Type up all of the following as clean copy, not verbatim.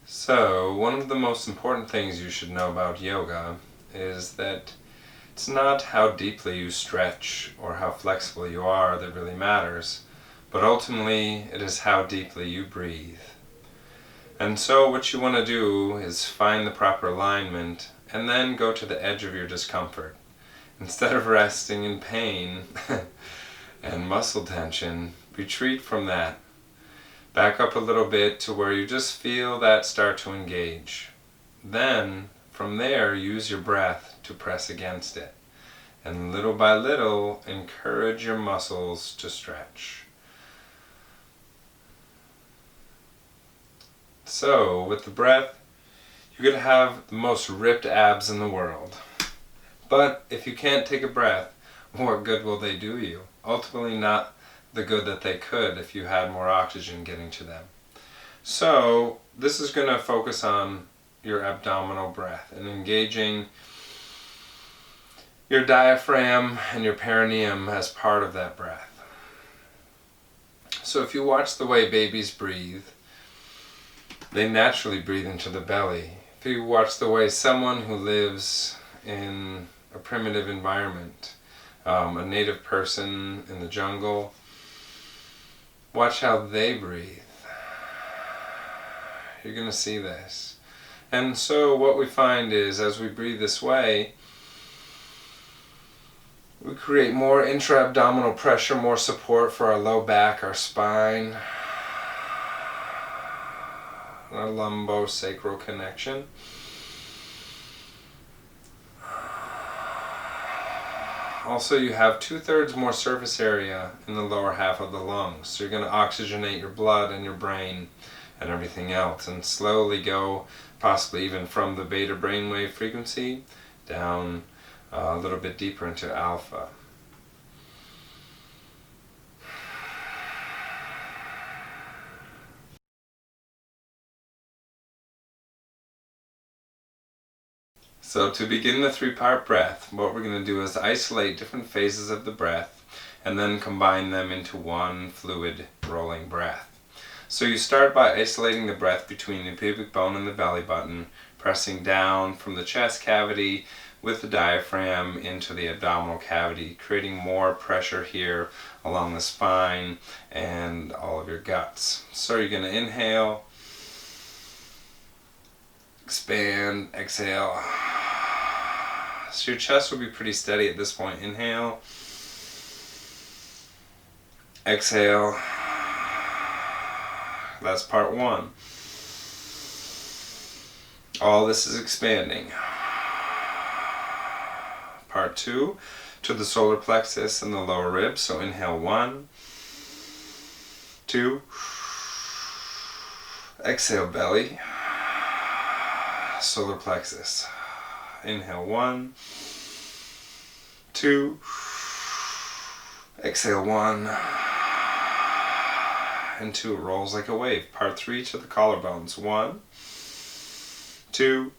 So, one of the most important things you should know about yoga is that it's not how deeply you stretch or how flexible you are that really matters, but ultimately it is how deeply you breathe. And so what you want to do is find the proper alignment and then go to the edge of your discomfort. Instead of resting in pain and muscle tension, retreat from that. Back up a little bit to where you just feel that start to engage. Then, from there, use your breath to press against it. And little by little, encourage your muscles to stretch. So, with the breath, you're going to have the most ripped abs in the world. But if you can't take a breath, what good will they do you? Ultimately not the good that they could if you had more oxygen getting to them. So this is going to focus on your abdominal breath and engaging your diaphragm and your perineum as part of that breath. So if you watch the way babies breathe, they naturally breathe into the belly. If you watch the way someone who lives in a primitive environment, a native person in the jungle, watch how they breathe. You're going to see this. And so what we find is as we breathe this way, we create more intra-abdominal pressure, more support for our low back, our spine, our lumbosacral connection. Also, you have 2/3 more surface area in the lower half of the lungs. So you're going to oxygenate your blood and your brain and everything else and slowly go, possibly even from the beta brainwave frequency down a little bit deeper into alpha. So to begin the 3-part breath, what we're going to do is isolate different phases of the breath and then combine them into one fluid rolling breath. So you start by isolating the breath between the pubic bone and the belly button, pressing down from the chest cavity with the diaphragm into the abdominal cavity, creating more pressure here along the spine and all of your guts. So you're going to inhale, expand, exhale. So your chest will be pretty steady at this point. Inhale, exhale. That's part 1. All this is expanding. Part 2, to the solar plexus and the lower ribs. So inhale 1, 2, exhale belly, solar plexus. Inhale 1, 2, exhale 1, and 2. It rolls like a wave. Part 3, to the collarbones. 1, 2,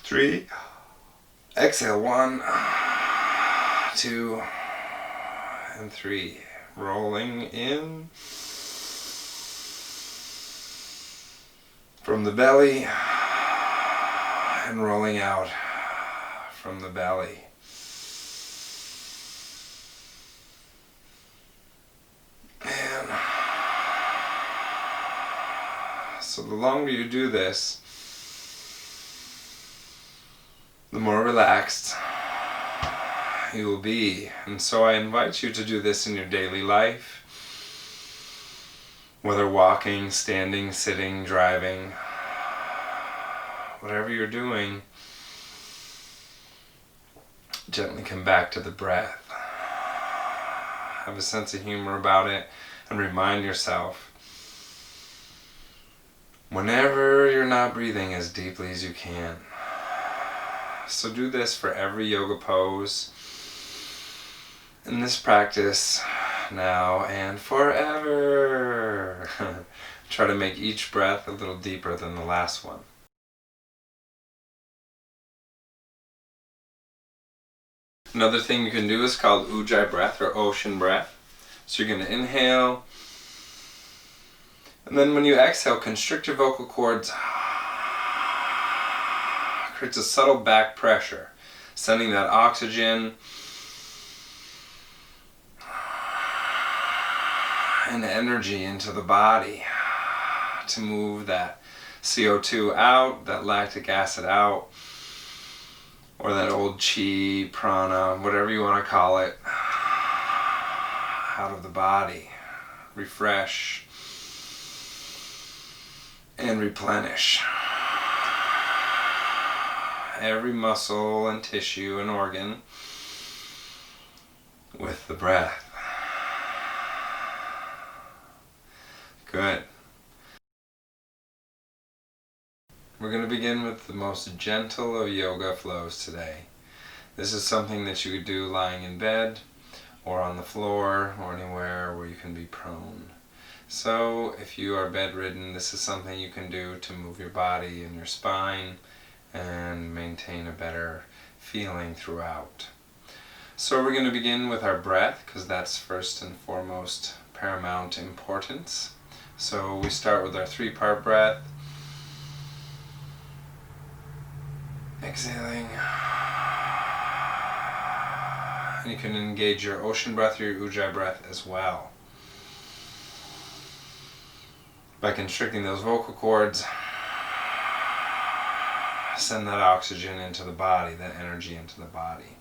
3, exhale 1, 2, and 3. Rolling in from the belly and rolling out from the belly. And so the longer you do this, the more relaxed you will be. And so I invite you to do this in your daily life, whether walking, standing, sitting, driving, whatever you're doing. Gently come back to the breath. Have a sense of humor about it and remind yourself whenever you're not breathing as deeply as you can. So do this for every yoga pose in this practice now and forever. Try to make each breath a little deeper than the last one. Another thing you can do is called Ujjayi breath or ocean breath. So you're going to inhale And then when you exhale, constrict your vocal cords. Creates a subtle back pressure, sending that oxygen and energy into the body to move that CO2 out, that lactic acid out, or that old chi, prana, whatever you want to call it, out of the body. Refresh and replenish every muscle and tissue and organ with the breath. Good. We're going to begin with the most gentle of yoga flows today. This is something that you could do lying in bed or on the floor or anywhere where you can be prone. So if you are bedridden, this is something you can do to move your body and your spine and maintain a better feeling throughout. So we're going to begin with our breath, because that's first and foremost paramount importance. So we start with our 3-part breath. Exhaling. And you can engage your ocean breath or your ujjayi breath as well, by constricting those vocal cords. Send that oxygen into the body, that energy into the body.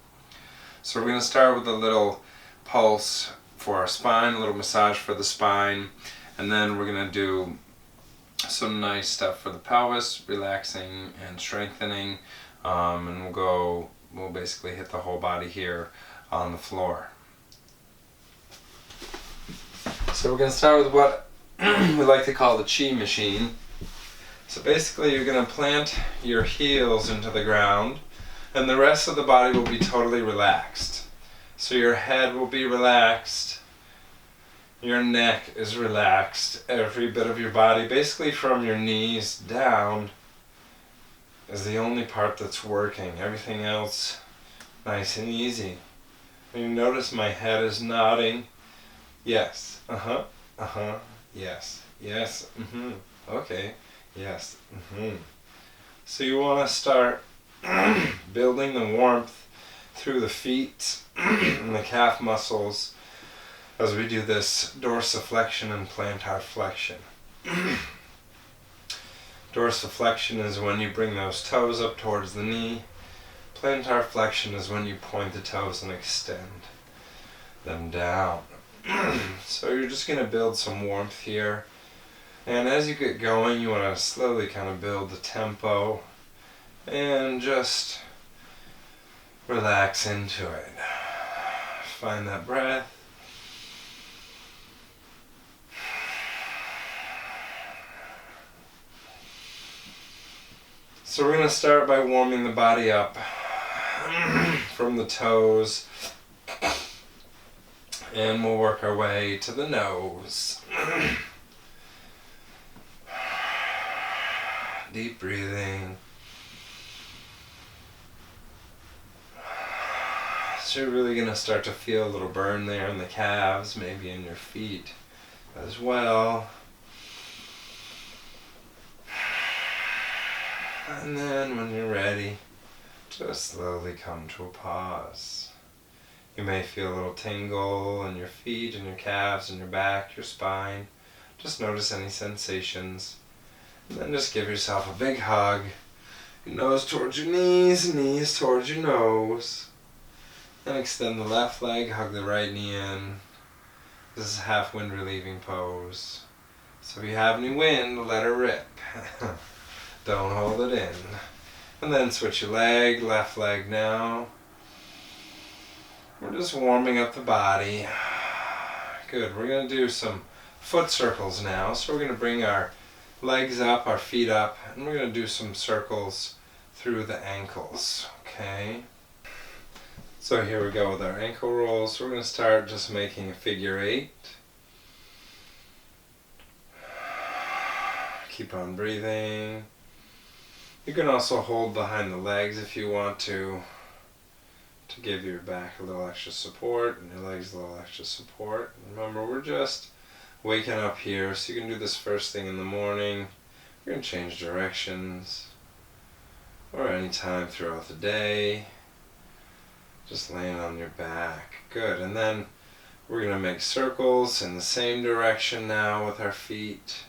So we're going to start with a little pulse for our spine, a little massage for the spine, and then we're going to do some nice stuff for the pelvis, relaxing and strengthening, and we'll basically hit the whole body here on the floor. So we're going to start with what we like to call the chi machine. So basically you're going to plant your heels into the ground, and the rest of the body will be totally relaxed. So your head will be relaxed, your neck is relaxed, every bit of your body, basically from your knees down, is the only part that's working. Everything else nice and easy. You notice my head is nodding. Yes, yes, yes, okay, yes, So you want to start building the warmth through the feet and the calf muscles as we do this dorsiflexion and plantar flexion. Dorsiflexion is when you bring those toes up towards the knee. Plantar flexion is when you point the toes and extend them down. So you're just going to build some warmth here. And as you get going, you want to slowly kind of build the tempo and just relax into it. Find that breath. So we're going to start by warming the body up from the toes, and we'll work our way to the nose. Deep breathing. So you're really going to start to feel a little burn there in the calves, maybe in your feet as well. And then when you're ready, just slowly come to a pause. You may feel a little tingle in your feet and your calves and your back, your spine. Just notice any sensations. And then just give yourself a big hug. Your nose towards your knees, knees towards your nose. And extend the left leg, hug the right knee in. This is half wind relieving pose. So if you have any wind, let her rip. Don't hold it in. And then switch your leg, left leg now. We're just warming up the body. Good, we're going to do some foot circles now. So we're going to bring our legs up, our feet up, and we're going to do some circles through the ankles, okay? So here we go with our ankle rolls. So we're going to start just making a figure 8. Keep on breathing. You can also hold behind the legs if you want to give your back a little extra support and your legs a little extra support. Remember, we're just waking up here. So you can do this first thing in the morning. You're going to change directions, or any time throughout the day. Just laying on your back. Good. And then we're going to make circles in the same direction now with our feet.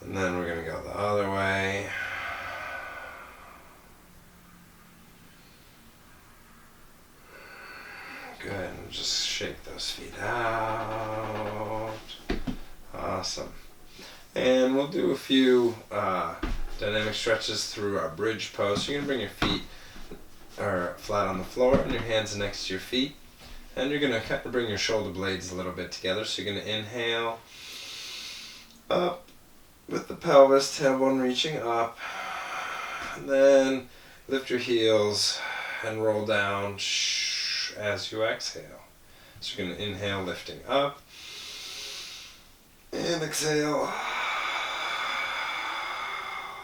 And then we're going to go the other way. Good. And just shake those feet out. Awesome. And we'll do a few dynamic stretches through our bridge pose. So you're going to bring your feet flat on the floor and your hands next to your feet. And you're going to kind of bring your shoulder blades a little bit together. So you're going to inhale up with the pelvis, tailbone reaching up. And then lift your heels and roll down as you exhale. So you're going to inhale, lifting up. And exhale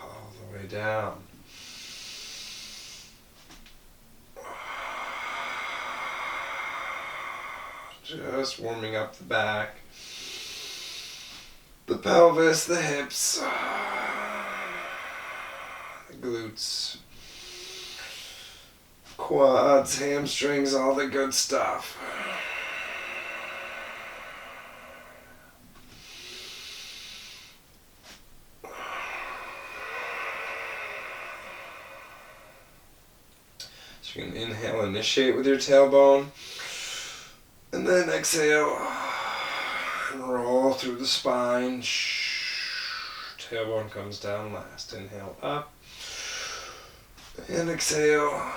all the way down. Just warming up the back, the pelvis, the hips, the glutes, quads, hamstrings, all the good stuff. So you can inhale, initiate with your tailbone, and then exhale and roll through the spine. Tailbone comes down last. Inhale up and exhale.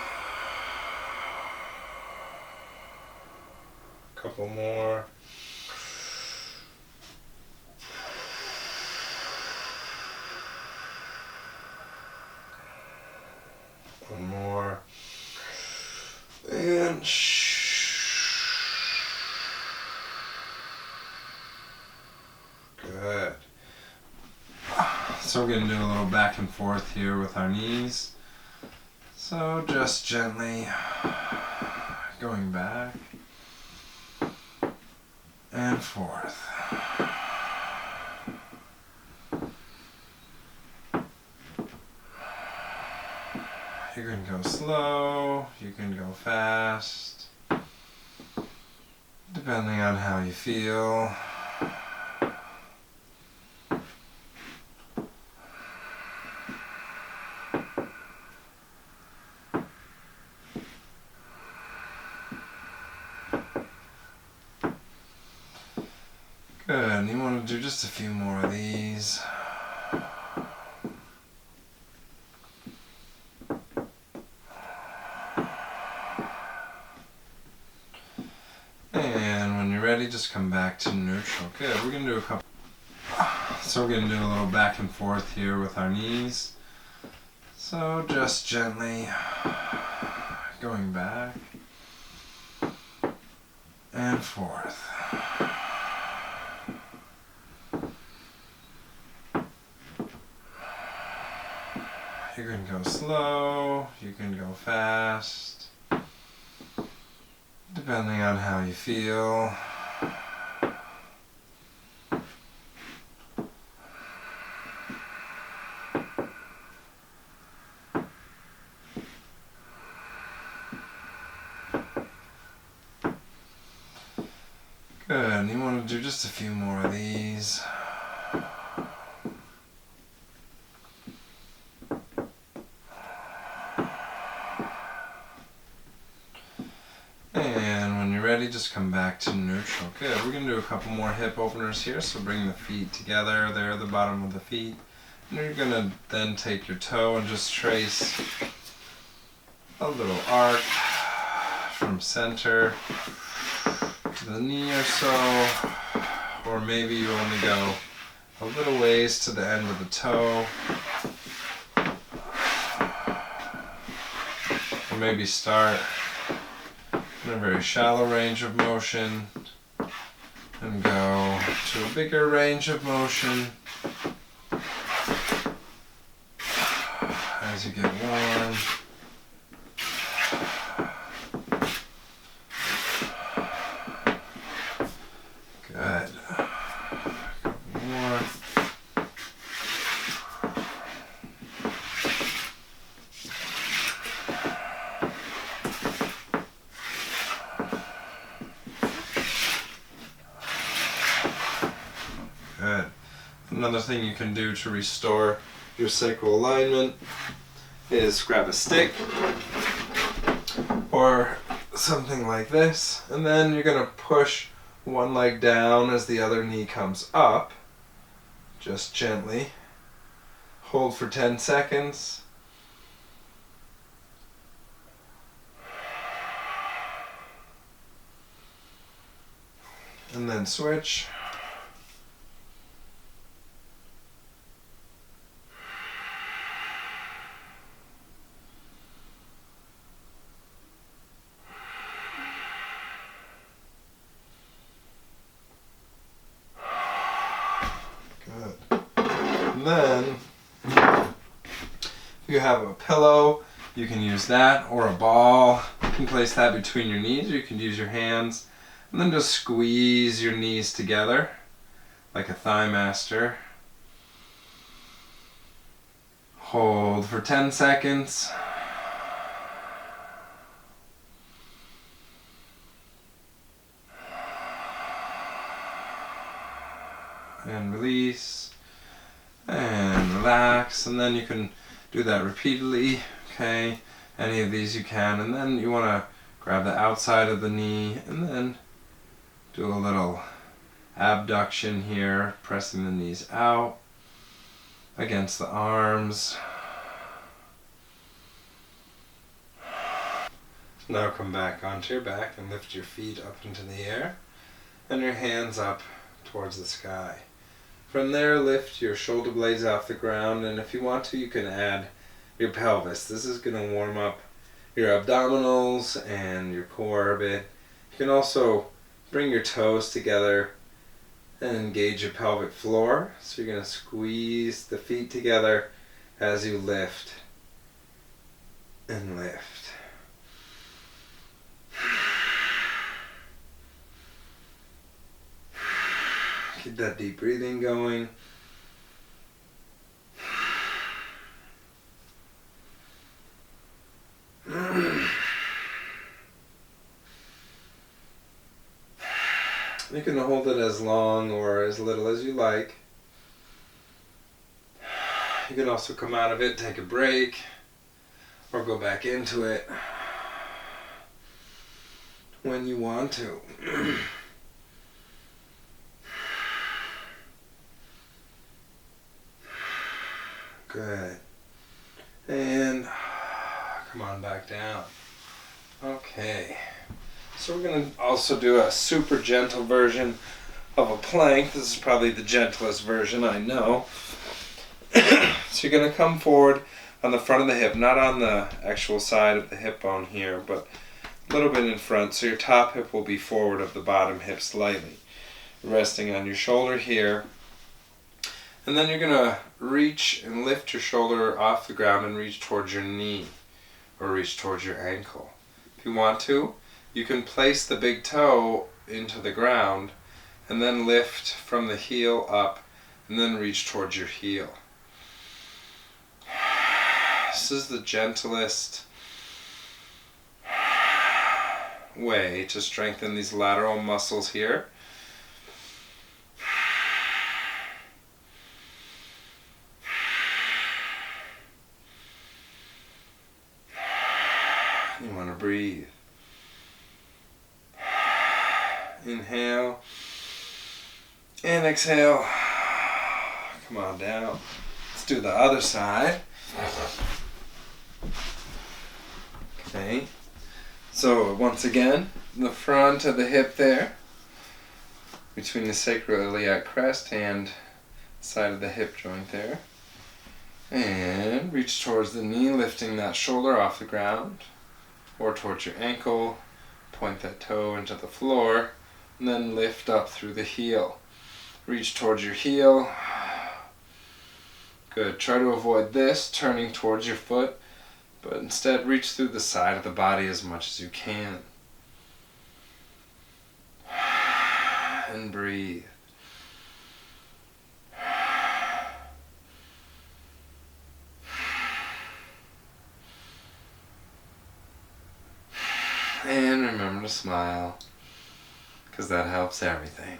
Couple more. One more. And good. So we're going to do a little back and forth here with our knees. So just gently going back and forth. You can go slow, you can go fast, depending on how you feel. Good, and you want to do just a few more of these. And when you're ready, just come back to neutral. Good, we're going to do a couple. So we're going to do a little back and forth here with our knees. So just gently going back and forth. You can go slow, you can go fast, depending on how you feel. Good, and you want to do just a few more of these. And when you're ready, just come back to neutral. Good. We're going to do a couple more hip openers here. So bring the feet together there at the bottom of the feet. And you're going to then take your toe and just trace a little arc from center to the knee or so. Or maybe you only go a little ways to the end of the toe. Or maybe start in a very shallow range of motion and go to a bigger range of motion as you get warm. Another thing you can do to restore your sacral alignment is grab a stick or something like this, and then you're going to push one leg down as the other knee comes up, just gently. Hold for 10 seconds. And then switch. Good. And then, if you have a pillow, you can use that, or a ball. You can place that between your knees, or you can use your hands. And then just squeeze your knees together like a thigh master. Hold for 10 seconds. And release. And relax. And then you can do that repeatedly. Okay, any of these you can. And then you want to grab the outside of the knee and then do a little abduction here, pressing the knees out against the arms. Now come back onto your back and lift your feet up into the air and your hands up towards the sky. From there, lift your shoulder blades off the ground, and if you want to, you can add your pelvis. This is going to warm up your abdominals and your core a bit. You can also bring your toes together and engage your pelvic floor. So you're going to squeeze the feet together as you lift and lift. Keep that deep breathing going. You can hold it as long or as little as you like. You can also come out of it, take a break, or go back into it when you want to. Good. And come on back down. Okay. So we're going to also do a super gentle version of a plank. This is probably the gentlest version I know. So you're going to come forward on the front of the hip, not on the actual side of the hip bone here, but a little bit in front. So your top hip will be forward of the bottom hip slightly, resting on your shoulder here. And then you're going to reach and lift your shoulder off the ground and reach towards your knee or reach towards your ankle. If you want to, you can place the big toe into the ground and then lift from the heel up and then reach towards your heel. This is the gentlest way to strengthen these lateral muscles here. You want to breathe. Inhale and exhale. Come on down. Let's do the other side. Okay. So once again, the front of the hip there, between the sacroiliac crest and side of the hip joint there. And reach towards the knee, lifting that shoulder off the ground or towards your ankle. Point that toe into the floor and then lift up through the heel. Reach towards your heel. Good. Try to avoid this, turning towards your foot, but instead reach through the side of the body as much as you can. And breathe. And remember to smile, because that helps everything.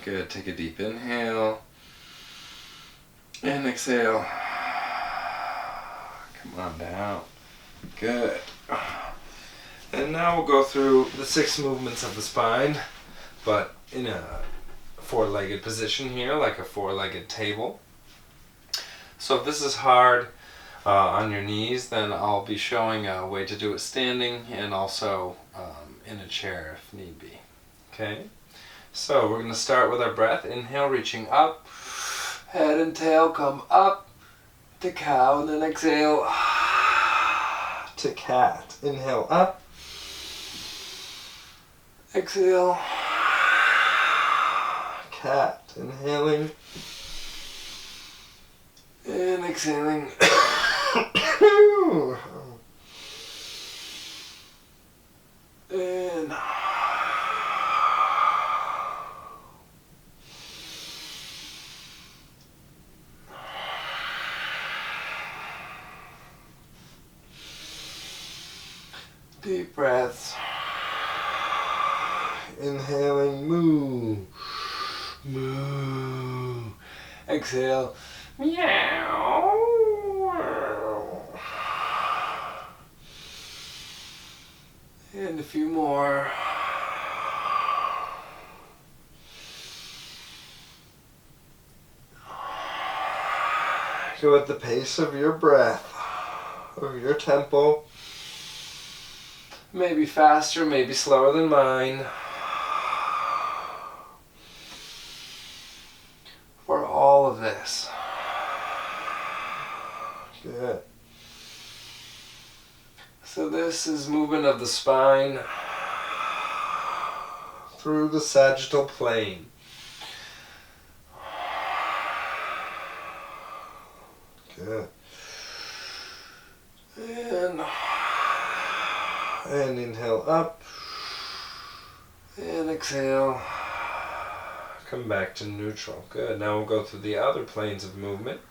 Good. Take a deep inhale. And exhale. Come on down. Good. And now we'll go through the 6 movements of the spine, but in a 4-legged position here, like a 4-legged table. So if this is hard on your knees, then I'll be showing a way to do it standing and also in a chair if need be. Okay? So we're going to start with our breath. Inhale, reaching up. Head and tail come up to cow, and then exhale to cat. Inhale up. Exhale. Cat. Inhaling. And exhaling. And deep breaths. Inhaling, moo, moo. Exhale, meow. And a few more. Go at the pace of your breath, of your tempo. Maybe faster, maybe slower than mine. For all of this. Good. So this is movement of the spine through the sagittal plane. Good. And inhale up. And exhale. Come back to neutral. Good. Now we'll go through the other planes of movement.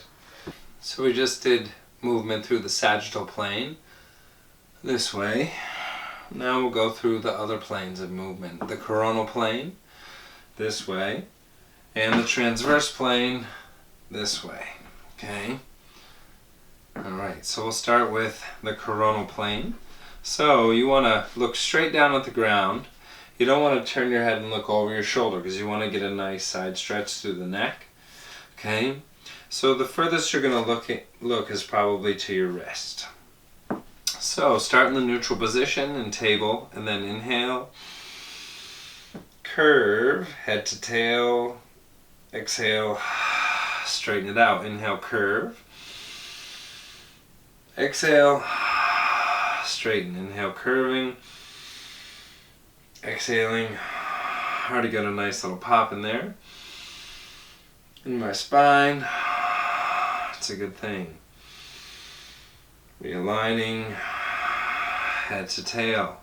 So we just did movement through the sagittal plane. This way. Now we'll go through the other planes of movement. The coronal plane. This way. And the transverse plane. This way. Okay. Alright, so we'll start with the coronal plane. So you want to look straight down at the ground. You don't want to turn your head and look over your shoulder because you want to get a nice side stretch through the neck. Okay, so the furthest you're going to look is probably to your wrist. So start in the neutral position and table, and then inhale, curve, head to tail, exhale, straighten it out. Inhale, curve, exhale, straighten. Inhale, curving, exhaling. Already got a nice little pop in there. In my spine. It's a good thing. Realigning, head to tail.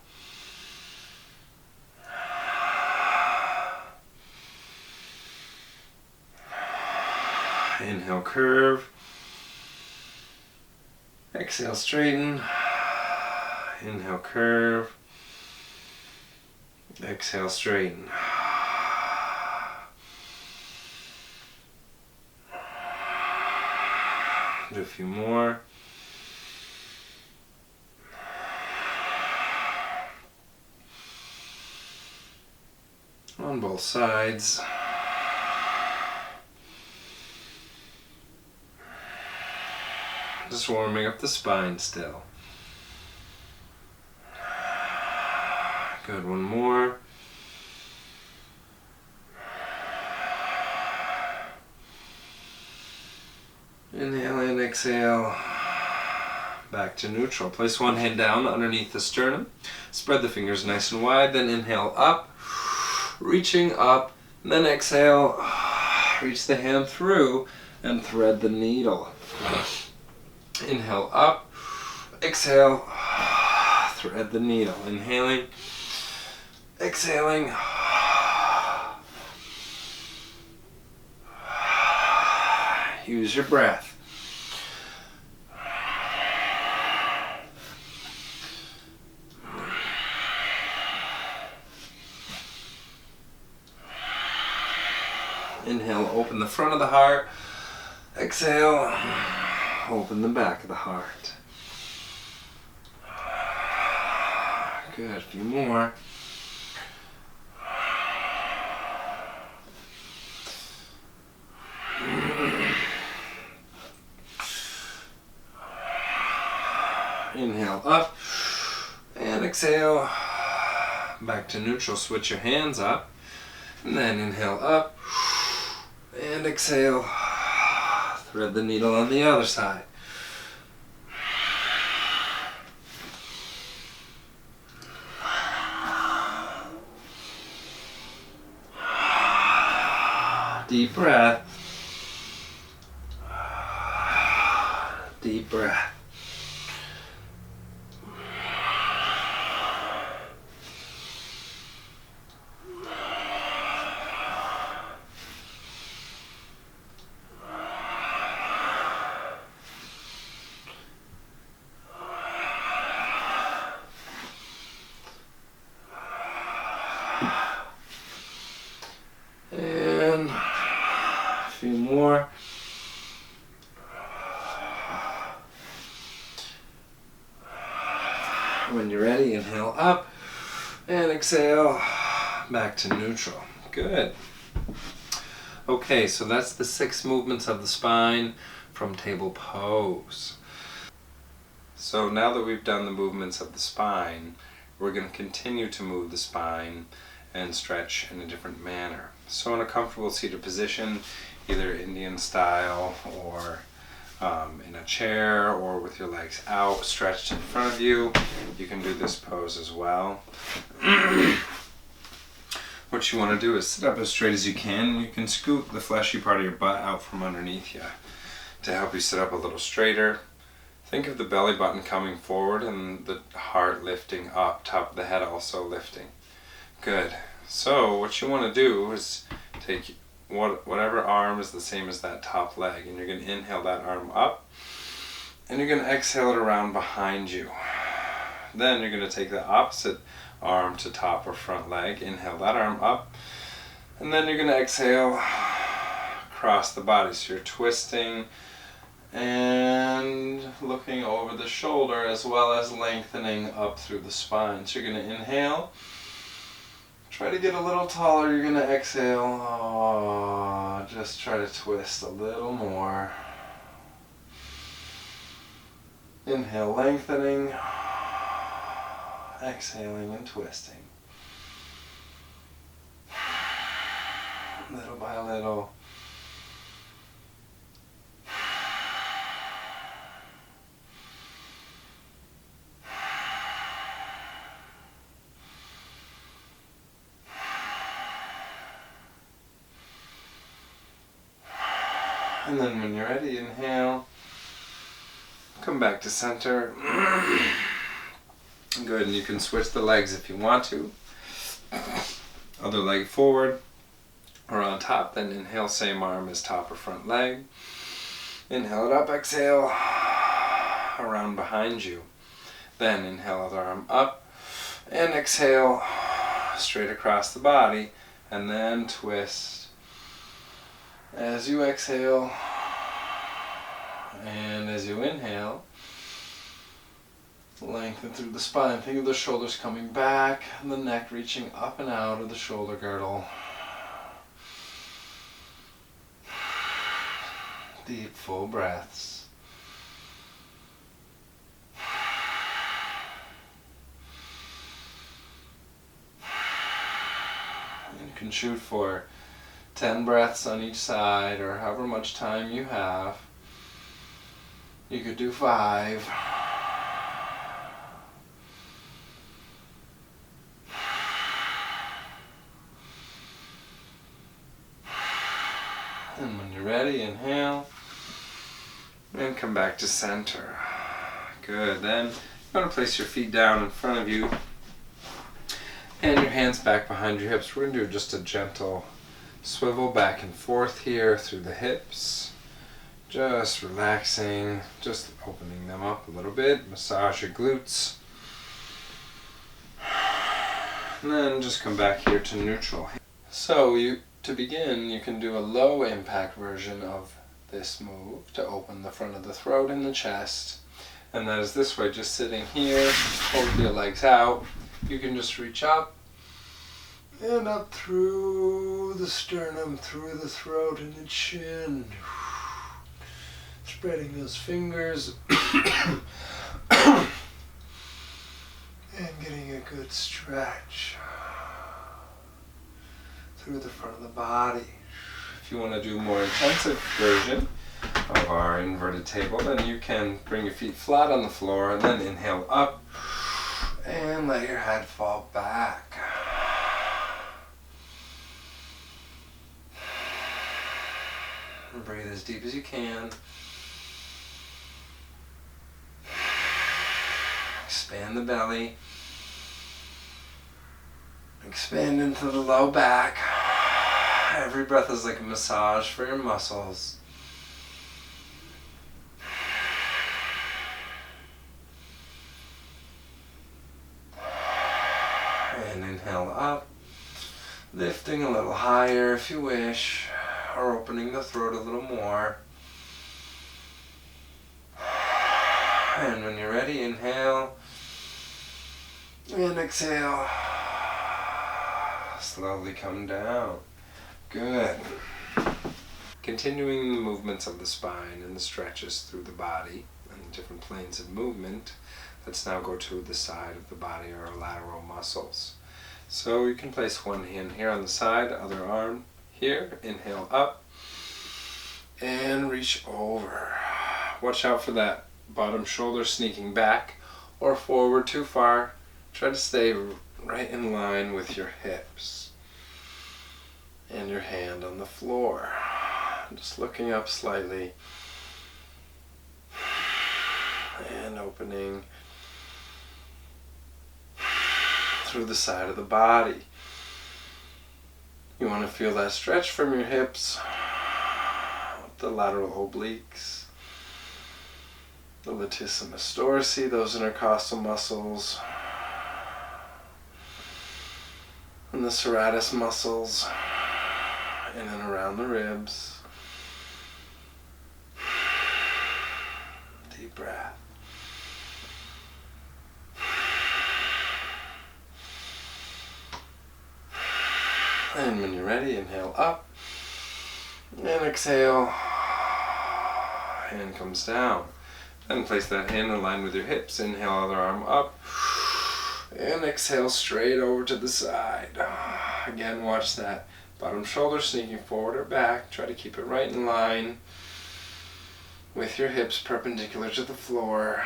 Inhale, curve. Exhale, straighten. Inhale, curve. Exhale, straighten. Do a few more. On both sides. Just warming up the spine still. Good, one more. Inhale and exhale. Back to neutral. Place one hand down underneath the sternum. Spread the fingers nice and wide. Then inhale up. Reaching up. And then exhale. Reach the hand through and thread the needle. Inhale up. Exhale. Thread the needle. Inhaling. Exhaling. Use your breath. Inhale, open the front of the heart. Exhale, open the back of the heart. Good, a few more. Inhale up and exhale back to neutral. Switch your hands up and then inhale up and exhale. Thread the needle on the other side. Deep breath. Deep breath. And a few more. When you're ready, inhale up and exhale back to neutral. Good. Okay, so that's the 6 movements of the spine from table pose. So now that we've done the movements of the spine, we're going to continue to move the spine and stretch in a different manner. So in a comfortable seated position, either Indian style or in a chair or with your legs out, stretched in front of you, you can do this pose as well. What you want to do is sit up as straight as you can. You can scoot the fleshy part of your butt out from underneath you to help you sit up a little straighter. Think of the belly button coming forward and the heart lifting up, top of the head also lifting. Good. So what you want to do is take whatever arm is the same as that top leg, and you're going to inhale that arm up, and you're going to exhale it around behind you. Then you're going to take the opposite arm to top or front leg, inhale that arm up, and then you're going to exhale across the body. So you're twisting and looking over the shoulder as well as lengthening up through the spine. So you're going to inhale, try to get a little taller. You're going to exhale, just try to twist a little more. Inhale, lengthening, exhaling and twisting. Little by little. And then when you're ready, inhale, come back to center. Good, and you can switch the legs if you want to. Other leg forward or on top, then inhale, same arm as top or front leg. Inhale it up, exhale, around behind you. Then inhale other arm up, and exhale, straight across the body, and then twist. As you exhale, and as you inhale, lengthen through the spine. Think of the shoulders coming back and the neck reaching up and out of the shoulder girdle. Deep, full breaths. And you can shoot for 10 breaths on each side, or however much time you have. You could do 5. And when you're ready, inhale and come back to center. Good. Then you're going to place your feet down in front of you and your hands back behind your hips. We're going to do just a gentle swivel back and forth here through the hips. Just relaxing, just opening them up a little bit. Massage your glutes. And then just come back here to neutral. So to begin, you can do a low impact version of this move to open the front of the throat and the chest. And that is this way, just sitting here, hold your legs out. You can just reach up and up through the sternum, through the throat and the chin. Spreading those fingers and getting a good stretch through the front of the body. If you want to do a more intensive version of our inverted table, then you can bring your feet flat on the floor and then inhale up and let your head fall back. And breathe as deep as you can. Expand the belly. Expand into the low back. Every breath is like a massage for your muscles. And inhale up, lifting a little higher if you wish, or opening the throat a little more. And when you're ready, inhale and exhale. Slowly come down. Good. Continuing the movements of the spine and the stretches through the body and different planes of movement, let's now go to the side of the body or our lateral muscles. So you can place one hand here on the side, other arm here. Inhale up and reach over. Watch out for that bottom shoulder sneaking back or forward too far. Try to stay right in line with your hips and your hand on the floor. Just looking up slightly and opening through the side of the body. You want to feel that stretch from your hips, the lateral obliques, the latissimus dorsi, those intercostal muscles, and the serratus muscles, in and around the ribs. Deep breath. And when you're ready, inhale up and exhale. Hand comes down. Then place that hand in line with your hips. Inhale, other arm up. And exhale straight over to the side. Again, watch that bottom shoulder sneaking forward or back. Try to keep it right in line with your hips perpendicular to the floor.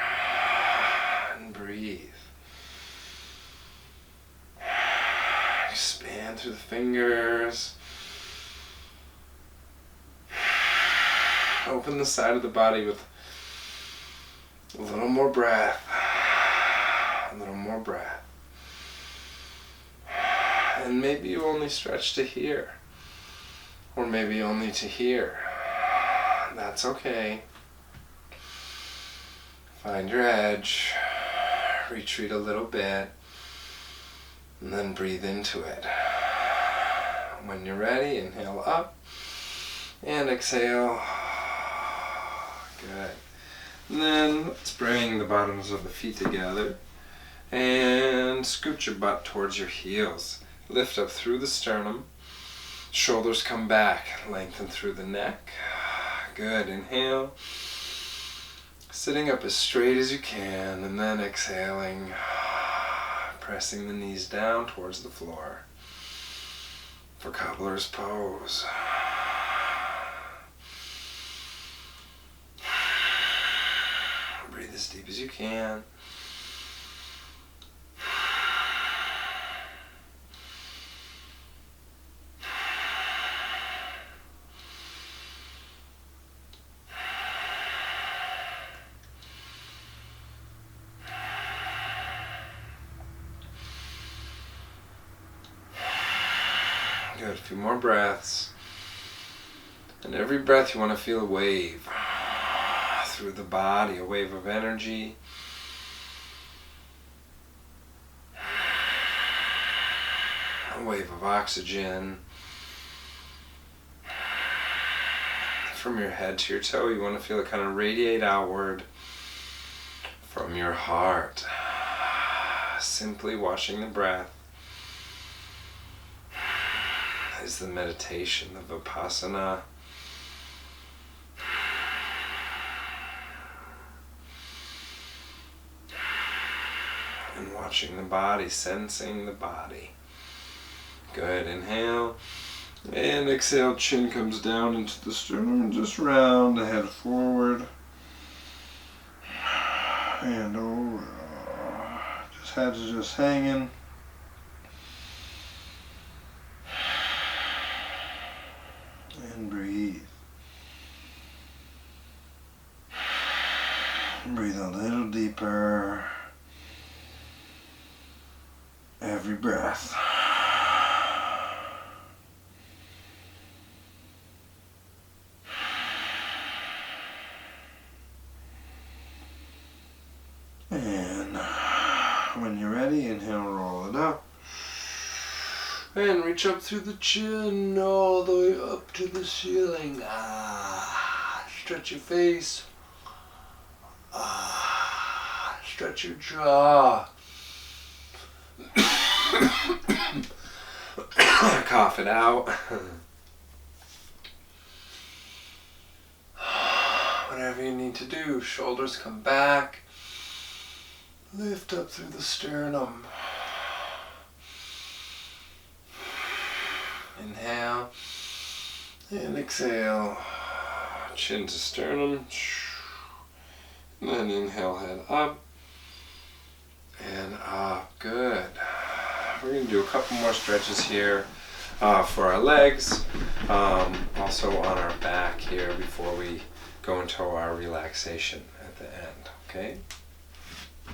And breathe. Expand through the fingers. Open the side of the body with a little more breath. A little more breath. And maybe you only stretch to here. Or maybe only to here. That's okay. Find your edge. Retreat a little bit. And then breathe into it. When you're ready, inhale up. And exhale. Good. And then let's bring the bottoms of the feet together. And scoot your butt towards your heels. Lift up through the sternum. Shoulders come back. Lengthen through the neck. Good. Inhale. Sitting up as straight as you can. And then exhaling. Pressing the knees down towards the floor. For cobbler's pose. Breathe as deep as you can. Good, a few more breaths. And every breath you want to feel a wave through the body, a wave of energy. A wave of oxygen. from your head to your toe. You want to feel it kind of radiate outward from your heart. Simply watching the breath is the meditation of Vipassana. And watching the body, sensing the body. Good, inhale. And exhale, chin comes down into the sternum, just round the head forward. And over. Just head's just hanging. And breathe. Breathe a little deeper. Every breath. And when you're ready, inhale, roll it up. And reach up through the chin, all the way up to the ceiling. Stretch your face. Stretch your jaw. Cough it out. Whatever you need to do. Shoulders come back. Lift up through the sternum. Inhale. And exhale. Chin to sternum. And then inhale, head up. And up. Good. We're going to do a couple more stretches here for our legs, also on our back here before we go into our relaxation at the end, okay?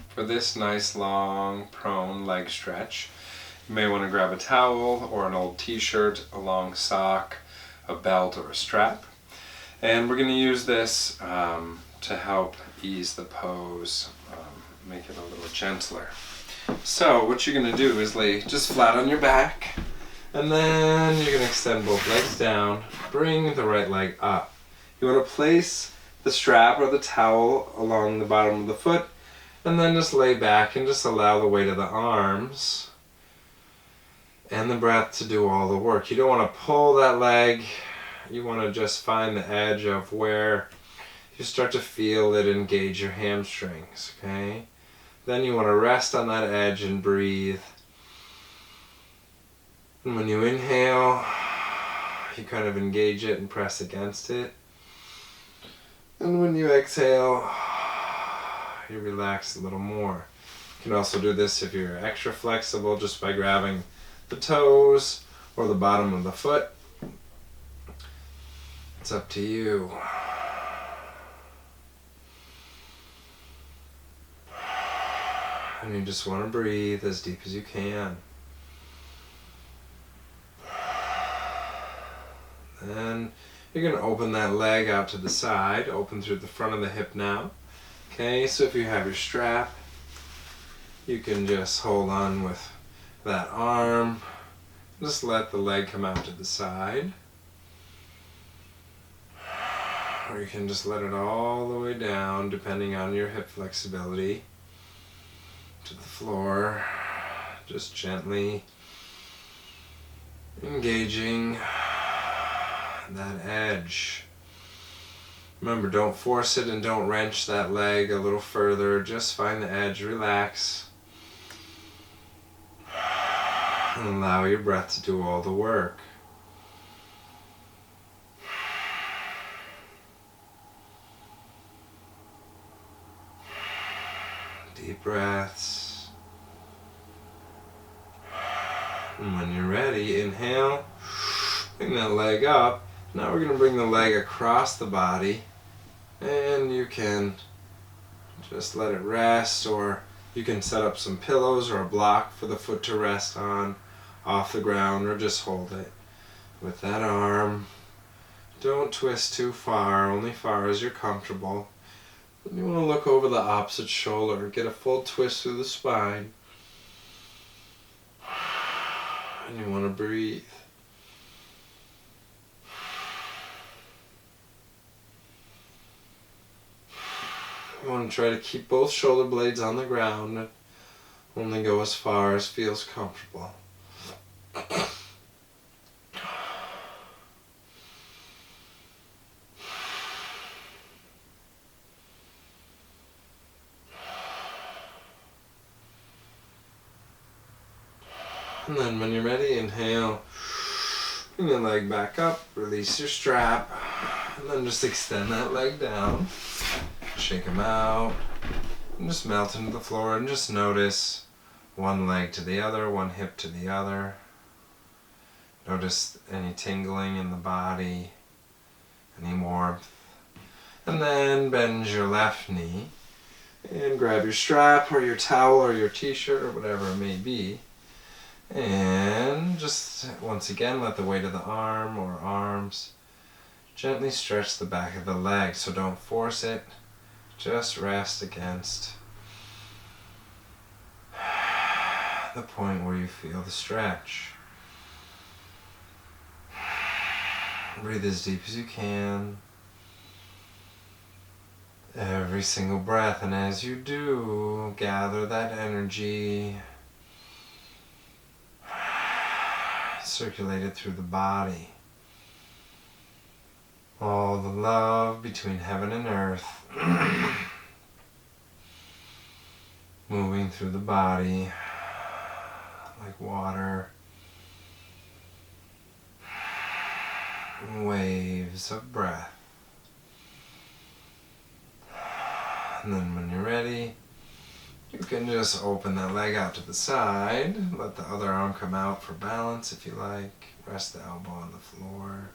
For this nice long prone leg stretch, you may want to grab a towel or an old t-shirt, a long sock, a belt or a strap. And we're going to use this to help ease the pose, make it a little gentler. So what you're going to do is lay just flat on your back, and then you're going to extend both legs down, bring the right leg up. You want to place the strap or the towel along the bottom of the foot, and then just lay back and just allow the weight of the arms and the breath to do all the work. You don't want to pull that leg, you want to just find the edge of where you start to feel it engage your hamstrings, okay? Then you want to rest on that edge and breathe. And when you inhale, you kind of engage it and press against it. And when you exhale, you relax a little more. You can also do this if you're extra flexible, just by grabbing the toes or the bottom of the foot. It's up to you. And you just want to breathe as deep as you can. Then you're going to open that leg out to the side, open through the front of the hip now. Okay, so if you have your strap, you can just hold on with that arm. Just let the leg come out to the side. Or you can just let it all the way down, depending on your hip flexibility, to the floor, just gently engaging that edge. Remember, don't force it and don't wrench that leg a little further. Just find the edge, relax, and allow your breath to do all the work. Deep breaths. And when you're ready, inhale, bring that leg up. Now we're going to bring the leg across the body, and you can just let it rest, or you can set up some pillows or a block for the foot to rest on off the ground, or just hold it with that arm. Don't twist too far, only far as you're comfortable. And you want to look over the opposite shoulder, get a full twist through the spine. And you want to breathe. You want to try to keep both shoulder blades on the ground. Only go as far as feels comfortable. And then when you're ready, inhale. Bring your leg back up, release your strap, and then just extend that leg down. Shake them out, and just melt into the floor, and just notice one leg to the other, one hip to the other. Notice any tingling in the body, any warmth. And then bend your left knee, and grab your strap, or your towel, or your t-shirt, or whatever it may be. And just once again let the weight of the arm or arms gently stretch the back of the leg, so don't force it, just rest against the point where you feel the stretch. Breathe as deep as you can every single breath, and as you do, gather that energy, circulated through the body. All the love between heaven and earth moving through the body like water, waves of breath. And then when you're ready, you can just open that leg out to the side, let the other arm come out for balance if you like, rest the elbow on the floor,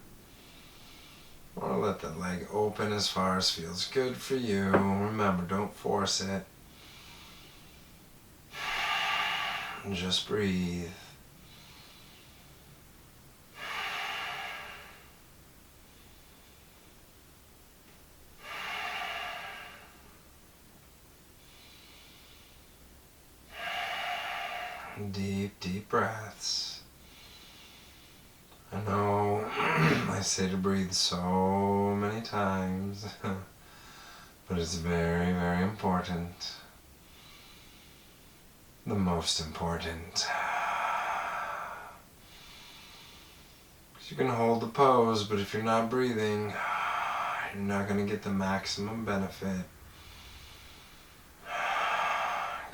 or let the leg open as far as feels good for you. Remember, don't force it, and just breathe. Deep, deep breaths. I know I say to breathe so many times, but it's very, very important. The most important. 'Cause you can hold the pose, but if you're not breathing, you're not going to get the maximum benefit.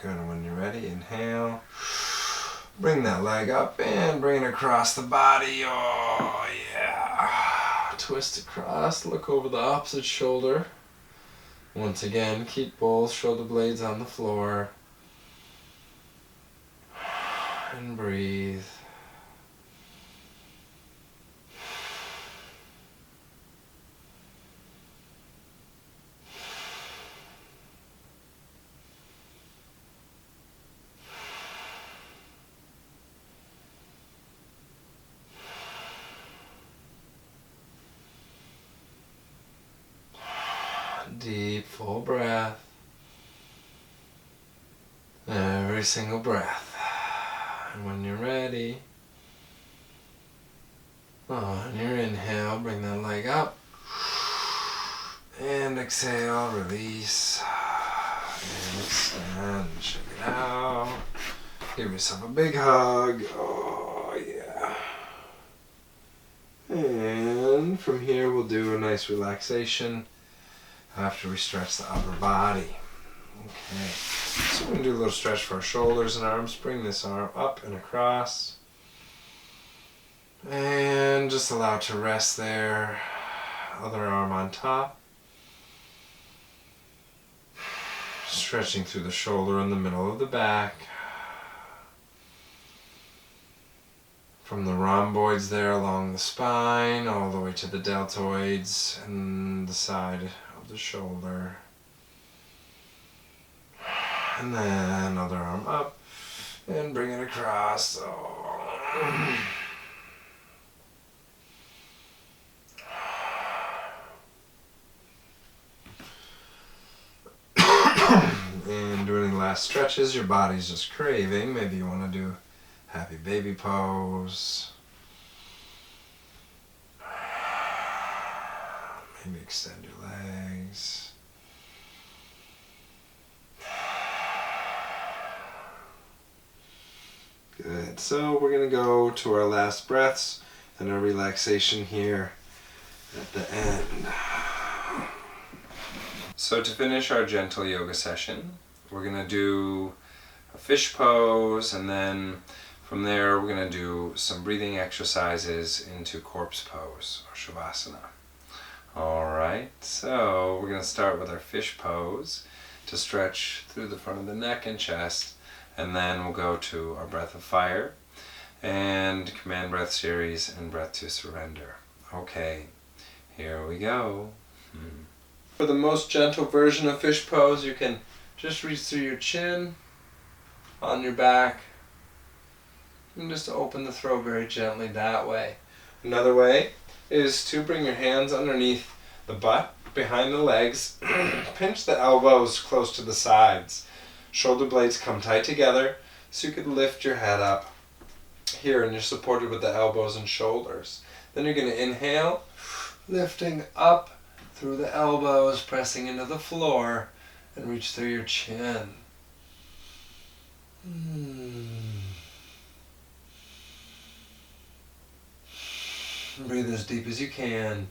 Good. When you're ready, inhale. Bring that leg up and bring it across the body. Oh, yeah. Twist across. Look over the opposite shoulder. Once again, keep both shoulder blades on the floor. And breathe. Deep, full breath. Every single breath. And when you're ready, on your inhale, bring that leg up. And exhale, release. And extend, shake it out. Give yourself a big hug. Oh, yeah. And from here, we'll do a nice relaxation after we stretch the upper body. Okay, so we're going to do a little stretch for our shoulders and arms. Bring this arm up and across. And just allow it to rest there. Other arm on top. Stretching through the shoulder in the middle of the back. From the rhomboids there along the spine, all the way to the deltoids and the side of the shoulder. And then other arm up and bring it across. Oh. And doing the last stretches, your body's just craving. Maybe you want to do happy baby pose. Maybe extend your legs. Alright, so we're going to go to our last breaths and our relaxation here at the end. So to finish our gentle yoga session, we're going to do a fish pose, and then from there we're going to do some breathing exercises into corpse pose or shavasana. Alright, so we're going to start with our fish pose to stretch through the front of the neck and chest, and then we'll go to our breath of fire and command breath series and breath to surrender. Okay, here we go. For the most gentle version of fish pose, you can just reach through your chin on your back and just open the throat very gently that way. Another way is to bring your hands underneath the butt, behind the legs, pinch the elbows close to the sides. Shoulder blades come tight together so you could lift your head up here, and you're supported with the elbows and shoulders. Then you're going to inhale, lifting up through the elbows, pressing into the floor, and reach through your chin. Breathe as deep as you can.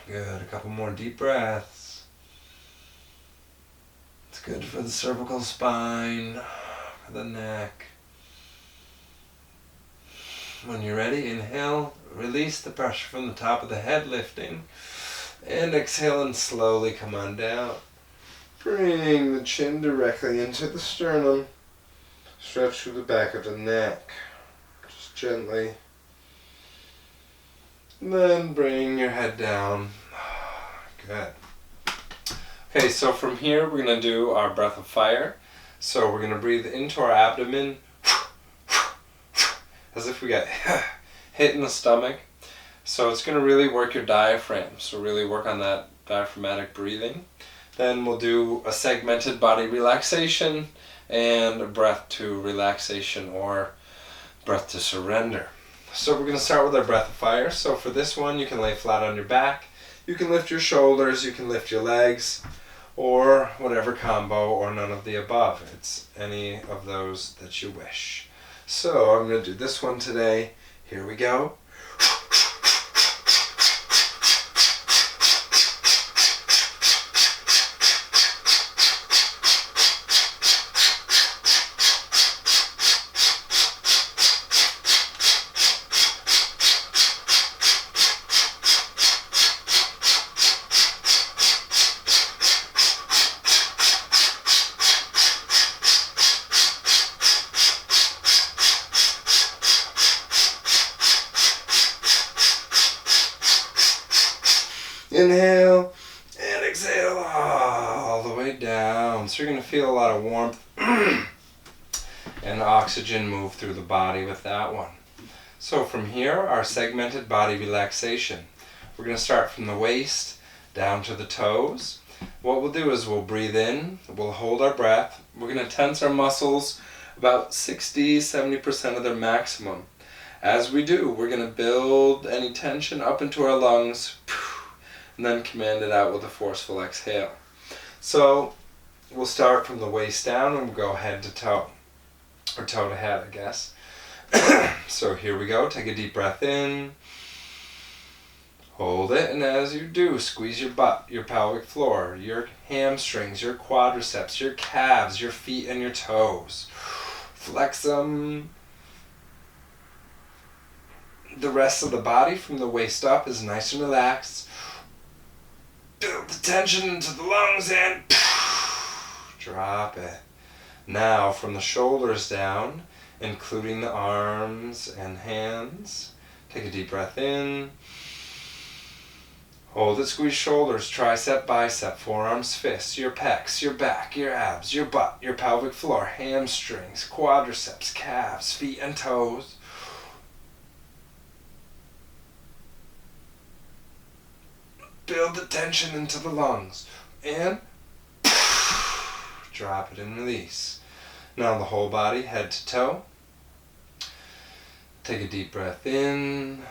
Good, a couple more deep breaths. It's good for the cervical spine, for the neck. When you're ready, inhale, release the pressure from the top of the head, lifting, and exhale and slowly come on down. Bring the chin directly into the sternum, stretch through the back of the neck, just gently. Then bring your head down. Good. Okay, so from here we're going to do our breath of fire. So we're going to breathe into our abdomen as if we got hit in the stomach. So it's going to really work your diaphragm. So really work on that diaphragmatic breathing. Then we'll do a segmented body relaxation and a breath to relaxation or breath to surrender. So we're going to start with our breath of fire. So for this one, you can lay flat on your back. You can lift your shoulders, you can lift your legs, or whatever combo, or none of the above. It's any of those that you wish. So I'm going to do this one today. Here we go. Inhale and exhale all the way down. So you're going to feel a lot of warmth and oxygen move through the body with that one. So from here, our segmented body relaxation. We're going to start from the waist down to the toes. What we'll do is we'll breathe in, we'll hold our breath. We're going to tense our muscles about 60-70% of their maximum. As we do, we're going to build any tension up into our lungs, and then command it out with a forceful exhale. So we'll start from the waist down and we'll go head to toe, or toe to head, I guess. So here we go. Take a deep breath in, hold it, and as you do, squeeze your butt, your pelvic floor, your hamstrings, your quadriceps, your calves, your feet, and your toes. Flex them. The rest of the body from the waist up is nice and relaxed. Build the tension into the lungs and drop it. Now from the shoulders down, including the arms and hands, take a deep breath in. Hold it, squeeze shoulders, tricep, bicep, forearms, fists, your pecs, your back, your abs, your butt, your pelvic floor, hamstrings, quadriceps, calves, feet and toes. Build the tension into the lungs and drop it and release. Now the whole body, head to toe. Take a deep breath in.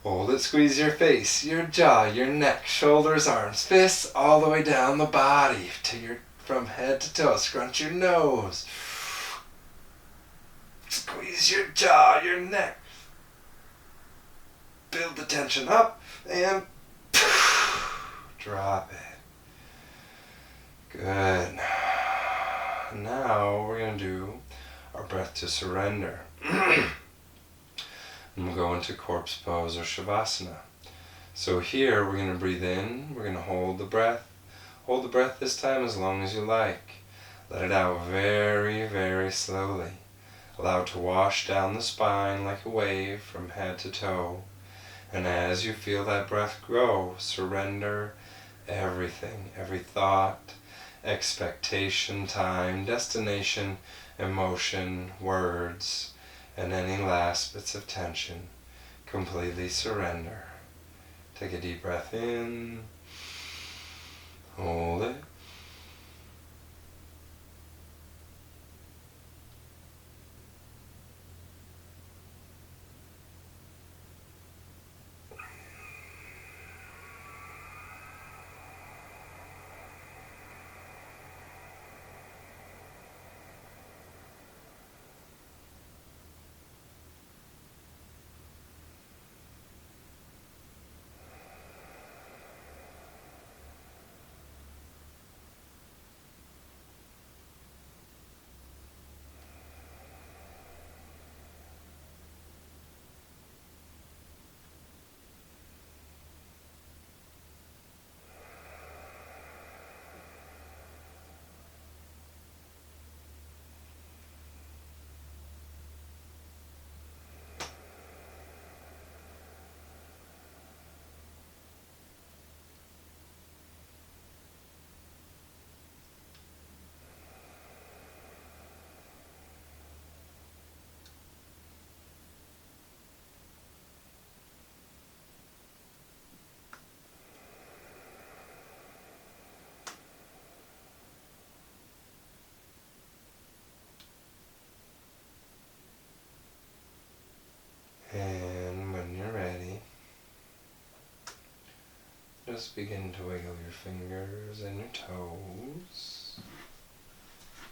Hold it, squeeze your face, your jaw, your neck, shoulders, arms, fists, all the way down the body from head to toe. Scrunch your nose. Squeeze your jaw, your neck. Build the tension up and drop it. Good. Now we're going to do our breath to surrender. And we'll go into corpse pose or shavasana. So here we're going to breathe in, we're going to hold the breath. Hold the breath this time as long as you like. Let it out very, very slowly. Allow it to wash down the spine like a wave from head to toe. And as you feel that breath grow, surrender everything, every thought, expectation, time, destination, emotion, words, and any last bits of tension. Completely surrender. Take a deep breath in. Hold it. And when you're ready, just begin to wiggle your fingers and your toes,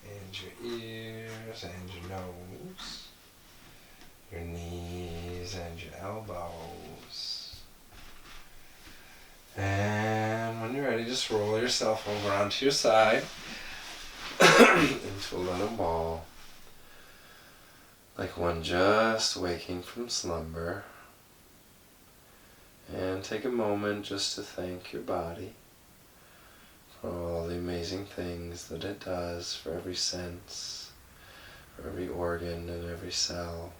and your ears and your nose, your knees and your elbows. And when you're ready, just roll yourself over onto your side into a little ball. Like one just waking from slumber. And take a moment just to thank your body for all the amazing things that it does for every sense, for every organ and every cell,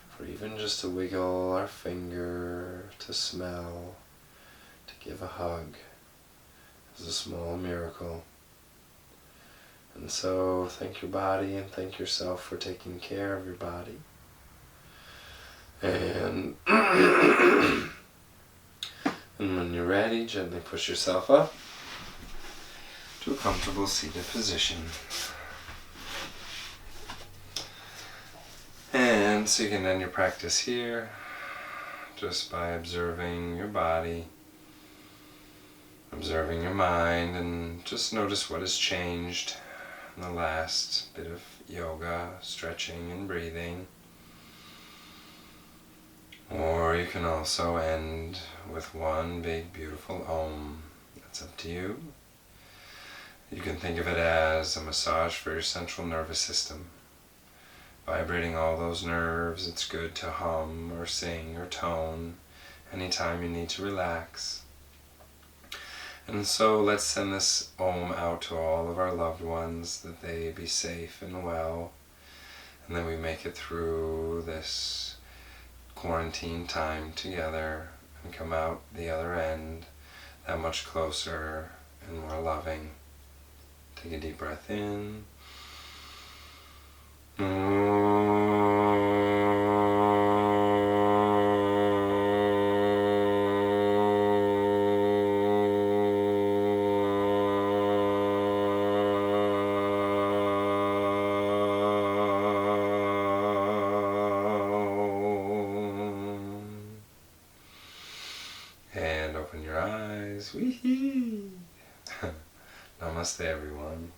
for even just to wiggle our finger, to smell, to give a hug is a small miracle. And so thank your body and thank yourself for taking care of your body. And when you're ready, gently push yourself up to a comfortable seated position. And so you can end your practice here just by observing your body, observing your mind, and just notice what has changed in the last bit of yoga, stretching and breathing. Or you can also end with one big beautiful Om. That's up to you. You can think of it as a massage for your central nervous system. Vibrating all those nerves, it's good to hum or sing or tone anytime you need to relax. And so let's send this Om out to all of our loved ones, that they be safe and well, and that we make it through this quarantine time together and come out the other end that much closer and more loving. Take a deep breath in. guys. Wee-hee. Namaste, everyone.